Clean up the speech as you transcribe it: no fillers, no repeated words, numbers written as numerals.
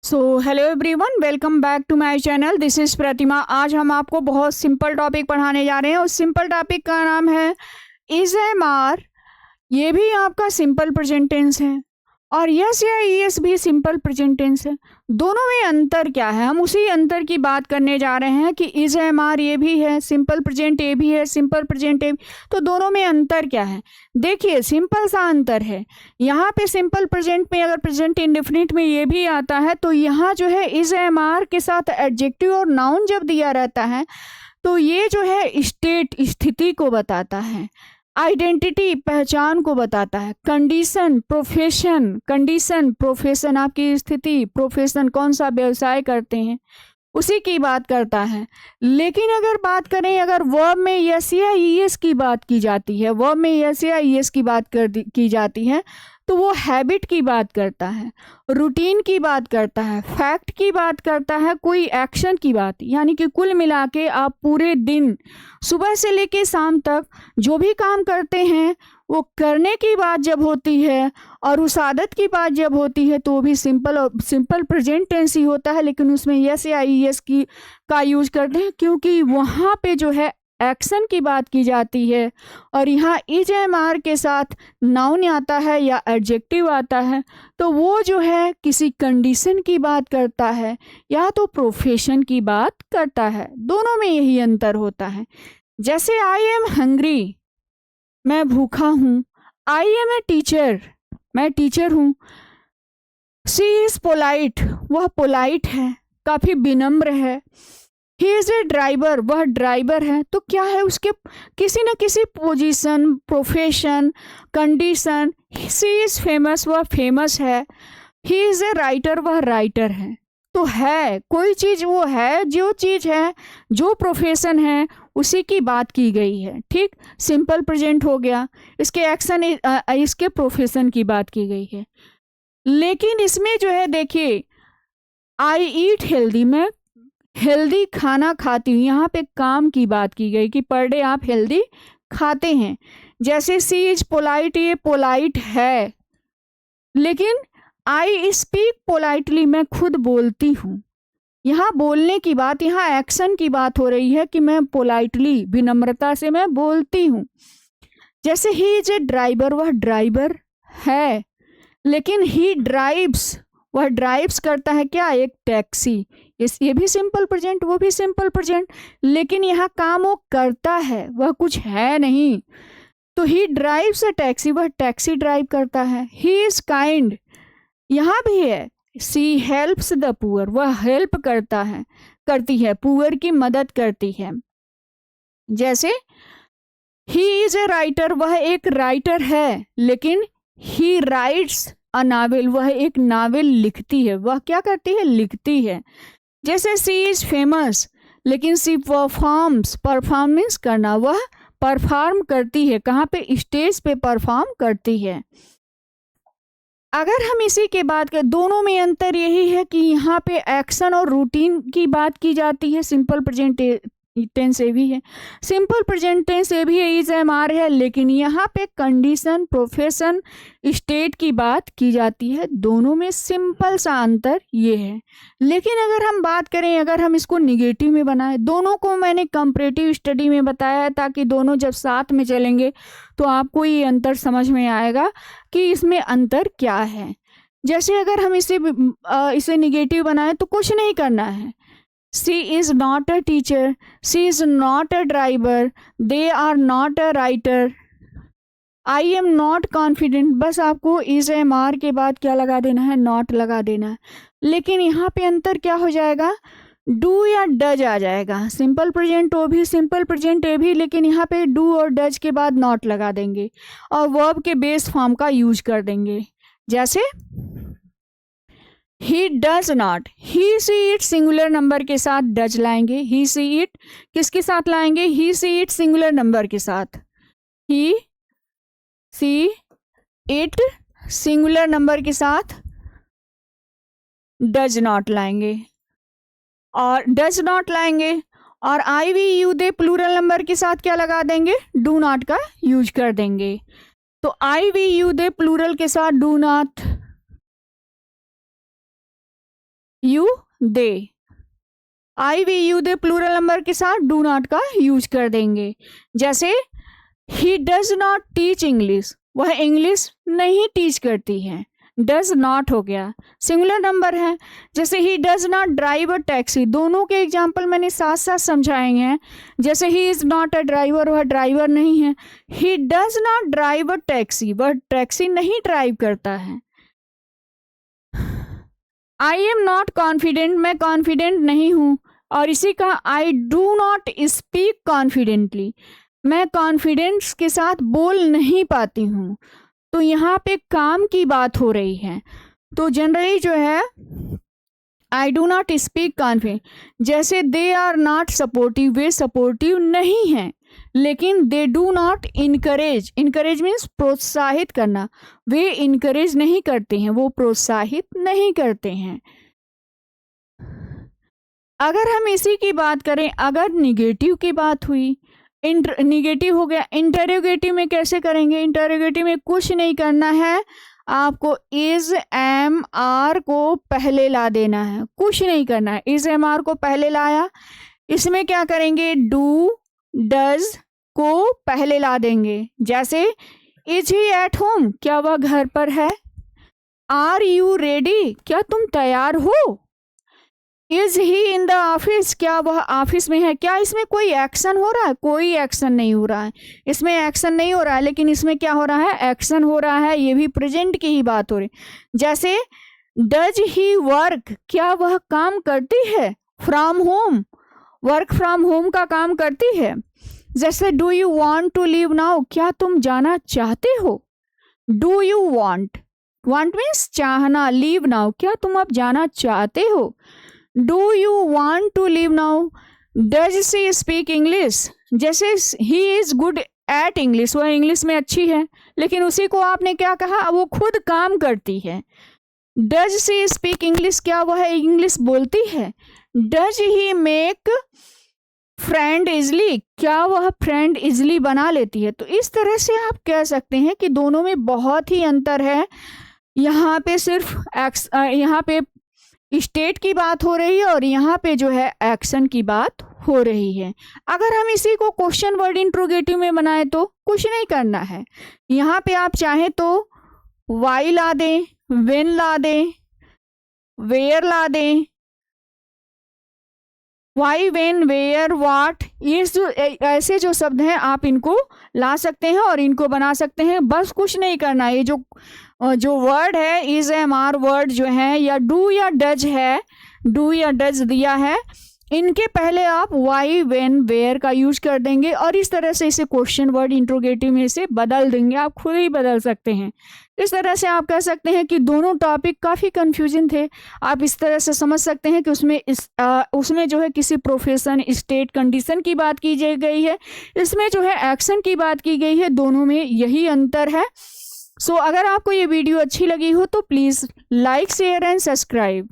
So hello everyone, welcome back to my channel. This is Pratima. आज हम आपको बहुत सिंपल टॉपिक पढ़ाने जा रहे हैं। उस सिंपल टॉपिक का नाम है इज एम आर। ये भी आपका सिंपल प्रेजेंट टेंस है और यस या ईएस भी सिंपल प्रेजेंट टेंस है। दोनों में अंतर क्या है, हम उसी अंतर की बात करने जा रहे हैं कि इज एम आर ये भी है, सिंपल प्रेजेंट ए भी है, सिंपल प्रेजेंट ए। तो दोनों में अंतर क्या है, देखिए सिंपल सा अंतर है। यहाँ पे सिंपल प्रेजेंट में अगर प्रेजेंट इंडेफिनिट में ये भी आता है तो यहाँ जो है इज एम आर के साथ एडजेक्टिव और नाउन जब दिया रहता है तो ये जो है स्टेट स्थिति को बताता है, आइडेंटिटी पहचान को बताता है, कंडीशन प्रोफेशन आपकी स्थिति, प्रोफेशन कौन सा व्यवसाय करते हैं उसी की बात करता है। लेकिन अगर बात करें, अगर वर्ब में यस या ईएस की बात की जाती है, वर्ब में यस या ईएस की बात की जाती है तो वो हैबिट की बात करता है, रूटीन की बात करता है, फैक्ट की बात करता है, कोई एक्शन की बात। यानी कि कुल मिला के आप पूरे दिन सुबह से लेके शाम तक जो भी काम करते हैं वो करने की बात जब होती है और उस आदत की बात जब होती है तो वो भी सिंपल प्रेजेंट टेंस ही होता है। लेकिन उसमें यस या ईएस की का यूज करते हैं क्योंकि वहाँ पे जो है एक्शन की बात की जाती है और यहाँ इज एम आर के साथ नाउन आता है या एडजेक्टिव आता है तो वो जो है किसी कंडीशन की बात करता है या तो प्रोफेशन की बात करता है। दोनों में यही अंतर होता है। जैसे आई एम हंग्री, मैं भूखा हूँ। आई एम ए टीचर, मैं टीचर हूँ। शी इज पोलाइट, वह पोलाइट है, काफी विनम्र है। ही इज ए ड्राइवर, वह ड्राइवर है। तो क्या है, उसके किसी न किसी position, profession, condition. She is famous, वह फेमस है। ही इज ए राइटर, वह राइटर है। तो है कोई चीज, वो है जो चीज है, जो प्रोफेशन है उसी की बात की गई है। ठीक, सिंपल प्रेजेंट हो गया, इसके एक्शन इसके प्रोफेशन की बात की गई है। लेकिन इसमें जो है देखिए, आई ईट हेल्दी, मैं हेल्दी खाना खाती हूँ। यहाँ पे काम की बात की गई कि पर डे आप हेल्दी खाते हैं। जैसे सी इज पोलाइट, ये पोलाइट है। लेकिन आई स्पीक पोलाइटली, मैं खुद बोलती हूँ। यहाँ बोलने की बात, यहाँ एक्शन की बात हो रही है कि मैं पोलाइटली, विनम्रता से मैं बोलती हूँ। जैसे ही इज ए ड्राइवर, वह ड्राइवर है। लेकिन ही ड्राइव्स, वह ड्राइव्स करता है क्या, एक टैक्सी। ये भी सिंपल प्रेजेंट, वो भी सिंपल प्रेजेंट। लेकिन यहाँ काम वो करता है, वह कुछ है नहीं। तो ही ड्राइव्स अ टैक्सी, वह टैक्सी ड्राइव करता है। ही इज काइंड, यहाँ भी है। सी हेल्प्स द पुअर, वह हेल्प करती है, पुअर की मदद करती है। जैसे ही इज ए राइटर, वह एक राइटर है। लेकिन ही राइट्स अ नावल, वह एक नावल लिखती है। वह क्या करती है, लिखती है। जैसे सी इज फेमस, लेकिन सी परफॉर्मेंस करना, वह परफॉर्म करती है। कहाँ पे, स्टेज पे परफॉर्म करती है। अगर हम इसी के बात करें, दोनों में अंतर यही है कि यहाँ पे एक्शन और रूटीन की बात की जाती है। सिंपल प्रेजेंट टेंस ए भी है, सिंपल प्रेजेंट टेंस ए भी इज एम आर है। लेकिन यहाँ पे कंडीशन, प्रोफेशन, स्टेट की बात की जाती है। दोनों में सिंपल सा अंतर ये है। लेकिन अगर हम बात करें, अगर हम इसको निगेटिव में बनाएं, दोनों को मैंने कंपैरेटिव स्टडी में बताया है ताकि दोनों जब साथ में चलेंगे तो आपको ये अंतर समझ में आएगा कि इसमें अंतर क्या है। जैसे अगर हम इसे निगेटिव बनाएं तो कुछ नहीं करना है। She is not a teacher, she is not a driver, they are not a writer, I am not confident। बस आपको is am are के बाद क्या लगा देना है, not लगा देना है। लेकिन यहाँ पे अंतर क्या हो जाएगा, do या does आ जाएगा। सिंपल प्रेजेंट वो भी, सिंपल प्रेजेंट ए भी, लेकिन यहाँ पे do और does के बाद not लगा देंगे और verb के बेस फॉर्म का यूज कर देंगे। जैसे he does not, he see it singular number के साथ डज लाएंगे। ही सी इट किसके साथ लाएंगे, ही सी इट सिंगुलर नंबर के साथ। ही सी इट सिंगुलर नंबर के साथ डज नॉट लाएंगे और डज नॉट लाएंगे। और I we you they plural number के साथ क्या लगा देंगे, डू नॉट का यूज कर देंगे। तो I we you they plural के साथ do not you they, I we you they plural number के साथ डू नॉट का यूज कर देंगे। जैसे he does not teach English, वह इंग्लिश नहीं टीच करती है, डज नॉट हो गया, सिंगुलर नंबर है। जैसे he does not drive a taxi, दोनों के एग्जाम्पल मैंने साथ साथ समझाएंगे हैं। जैसे he is not a driver, वह ड्राइवर नहीं है। ही does not drive a taxi, वह टैक्सी नहीं ड्राइव करता है। आई एम नॉट कॉन्फिडेंट, मैं कॉन्फिडेंट नहीं हूं। और इसी का आई डू नॉट स्पीक कॉन्फिडेंटली, मैं कॉन्फिडेंस के साथ बोल नहीं पाती हूँ। तो यहाँ पे काम की बात हो रही है। तो जनरली जो है I do not speak confident. जैसे दे आर नॉट सपोर्टिव, वे सपोर्टिव नहीं हैं, लेकिन they do not encourage, encourage means प्रोत्साहित करना, वे इनकरेज नहीं करते हैं, वो प्रोत्साहित नहीं करते हैं। अगर हम इसी की बात करें, अगर निगेटिव की बात हुई, निगेटिव हो गया। इंटरोगेटिव में कैसे करेंगे? इंटरोगेटिव में कुछ नहीं करना है, आपको इज एम आर को पहले ला देना है, कुछ नहीं करना है। इज एम आर को पहले लाया, इसमें क्या करेंगे? डू डज को पहले ला देंगे। जैसे इज ही एट होम, क्या वह घर पर है? आर यू रेडी, क्या तुम तैयार हो? Is he in the office, क्या वह ऑफिस में है? क्या इसमें कोई एक्शन हो रहा है? कोई एक्शन नहीं हो रहा है, इसमें एक्शन नहीं हो रहा है, लेकिन इसमें क्या हो रहा है? एक्शन हो रहा है। ये भी प्रेजेंट की ही बात हो रही। जैसे डज ही वर्क, क्या वह काम करती है? From home, work from home का काम करती है। जैसे do you want to leave now, क्या तुम जाना चाहते हो? Do you want, want means चाहना, लीव नाउ, क्या तुम अब जाना चाहते हो? Do you want to leave now? Does she speak English? जैसे he is good at English, वह इंग्लिश में अच्छी है, लेकिन उसी को आपने क्या कहा? वो खुद काम करती है। Does she speak English? क्या वह इंग्लिश बोलती है? Does he make friend easily? क्या वह फ्रेंड इजली बना लेती है? तो इस तरह से आप कह सकते हैं कि दोनों में बहुत ही अंतर है। यहाँ पे सिर्फ यहाँ पे स्टेट की बात हो रही है और यहाँ पे जो है एक्शन की बात हो रही है। अगर हम इसी को क्वेश्चन वर्ड इंट्रोगेटिव में बनाए तो कुछ नहीं करना है। यहाँ पे आप चाहें तो वाई ला दें, व्हेन ला दें, वेयर ला दें, वाई, व्हेन, वेयर, व्हाट, ये जो ऐसे जो शब्द हैं आप इनको ला सकते हैं और इनको बना सकते हैं। बस कुछ नहीं करना है। ये जो वर्ड है इज एम आर वर्ड जो है, या डू या डज है, डू या डज दिया है, इनके पहले आप वाई, व्हेन, वेयर का यूज कर देंगे और इस तरह से इसे क्वेश्चन वर्ड इंट्रोगेटिव में से बदल देंगे। आप खुद ही बदल सकते हैं। इस तरह से आप कह सकते हैं कि दोनों टॉपिक काफ़ी कंफ्यूजन थे। आप इस तरह से समझ सकते हैं कि उसमें जो है किसी प्रोफेशन, स्टेट, कंडीशन की बात की गई है, इसमें जो है एक्शन की बात की गई है। दोनों में यही अंतर है। सो अगर आपको ये वीडियो अच्छी लगी हो तो please like, share and subscribe.